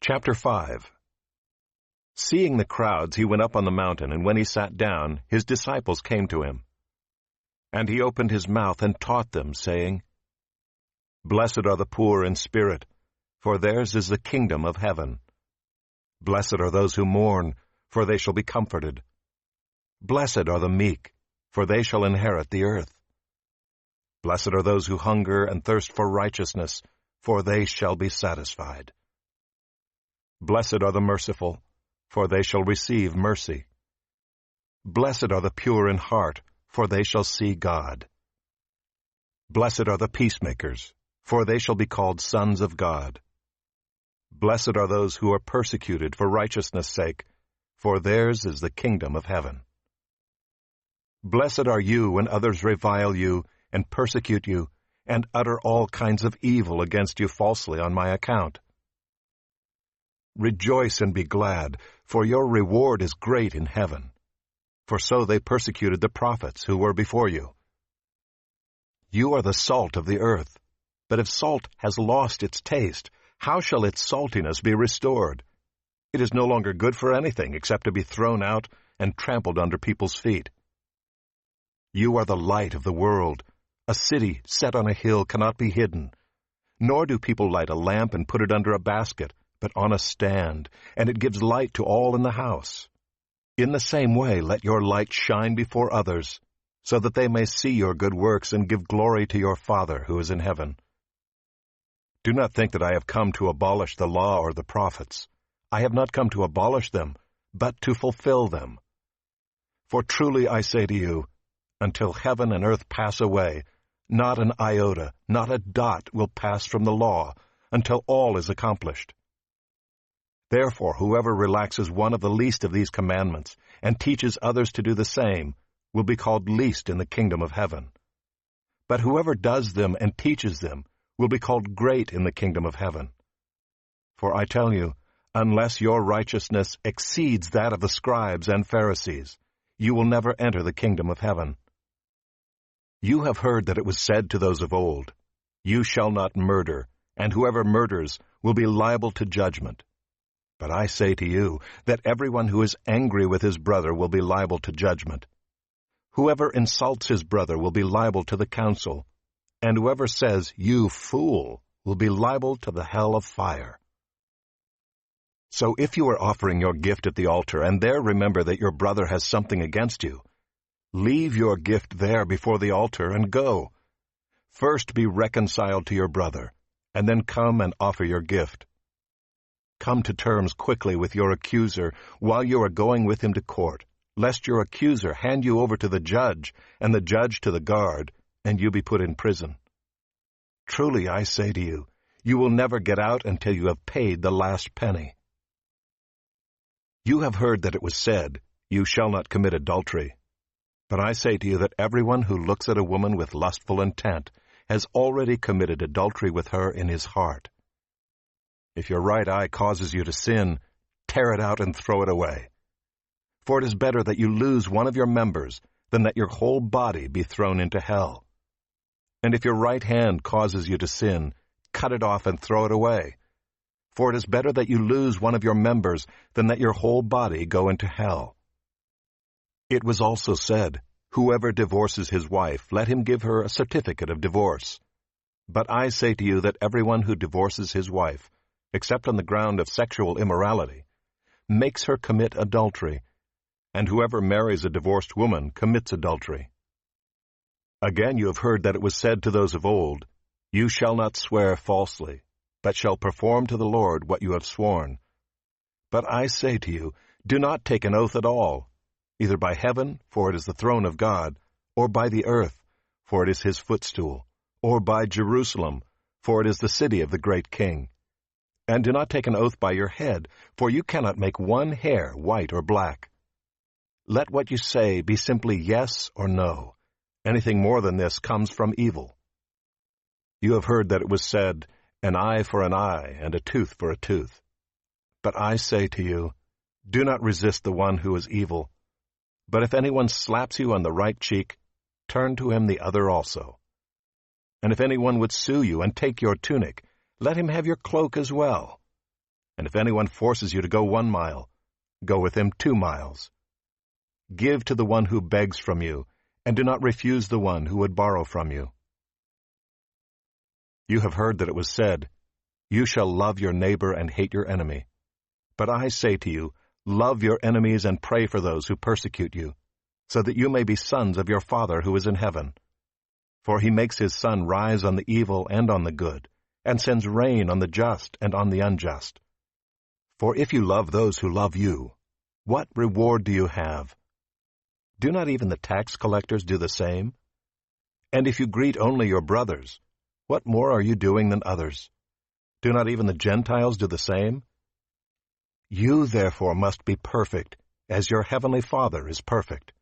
Chapter 5. Seeing the crowds, he went up on the mountain, and when he sat down, his disciples came to him. And he opened his mouth and taught them, saying, Blessed are the poor in spirit, for theirs is the kingdom of heaven. Blessed are those who mourn, for they shall be comforted. Blessed are the meek, for they shall inherit the earth. Blessed are those who hunger and thirst for righteousness, for they shall be satisfied. Blessed are the merciful, for they shall receive mercy. Blessed are the pure in heart, for they shall see God. Blessed are the peacemakers, for they shall be called sons of God. Blessed are those who are persecuted for righteousness' sake, for theirs is the kingdom of heaven. Blessed are you when others revile you and persecute you, and utter all kinds of evil against you falsely on my account. Rejoice and be glad, for your reward is great in heaven. For so they persecuted the prophets who were before you. You are the salt of the earth, but if salt has lost its taste, how shall its saltiness be restored? It is no longer good for anything except to be thrown out and trampled under people's feet. You are the light of the world. A city set on a hill cannot be hidden. Nor do people light a lamp and put it under a basket, but on a stand, and it gives light to all in the house. In the same way, let your light shine before others, so that they may see your good works and give glory to your Father who is in heaven. Do not think that I have come to abolish the law or the prophets. I have not come to abolish them, but to fulfill them. For truly I say to you, until heaven and earth pass away, not an iota, not a dot will pass from the law, until all is accomplished. Therefore, whoever relaxes one of the least of these commandments and teaches others to do the same will be called least in the kingdom of heaven. But whoever does them and teaches them will be called great in the kingdom of heaven. For I tell you, unless your righteousness exceeds that of the scribes and Pharisees, you will never enter the kingdom of heaven. You have heard that it was said to those of old, You shall not murder, and whoever murders will be liable to judgment. But I say to you that everyone who is angry with his brother will be liable to judgment. Whoever insults his brother will be liable to the council, and whoever says, You fool, will be liable to the hell of fire. So if you are offering your gift at the altar, and there remember that your brother has something against you, leave your gift there before the altar and go. First be reconciled to your brother, and then come and offer your gift. Come to terms quickly with your accuser while you are going with him to court, lest your accuser hand you over to the judge, and the judge to the guard, and you be put in prison. Truly I say to you, you will never get out until you have paid the last penny. You have heard that it was said, You shall not commit adultery. But I say to you that everyone who looks at a woman with lustful intent has already committed adultery with her in his heart. If your right eye causes you to sin, tear it out and throw it away. For it is better that you lose one of your members than that your whole body be thrown into hell. And if your right hand causes you to sin, cut it off and throw it away. For it is better that you lose one of your members than that your whole body go into hell. It was also said, Whoever divorces his wife, let him give her a certificate of divorce. But I say to you that everyone who divorces his wife, except on the ground of sexual immorality, makes her commit adultery, and whoever marries a divorced woman commits adultery. Again you have heard that it was said to those of old, You shall not swear falsely, but shall perform to the Lord what you have sworn. But I say to you, do not take an oath at all, either by heaven, for it is the throne of God, or by the earth, for it is his footstool, or by Jerusalem, for it is the city of the great King. And do not take an oath by your head, for you cannot make one hair white or black. Let what you say be simply yes or no. Anything more than this comes from evil. You have heard that it was said, An eye for an eye, and a tooth for a tooth. But I say to you, do not resist the one who is evil. But if anyone slaps you on the right cheek, turn to him the other also. And if anyone would sue you and take your tunic, let him have your cloak as well. And if anyone forces you to go 1 mile, go with him 2 miles. Give to the one who begs from you, and do not refuse the one who would borrow from you. You have heard that it was said, "You shall love your neighbor and hate your enemy." But I say to you, love your enemies and pray for those who persecute you, so that you may be sons of your Father who is in heaven. For he makes his sun rise on the evil and on the good, and sends rain on the just and on the unjust. For if you love those who love you, what reward do you have? Do not even the tax collectors do the same? And if you greet only your brothers, what more are you doing than others? Do not even the Gentiles do the same? You therefore must be perfect, as your heavenly Father is perfect.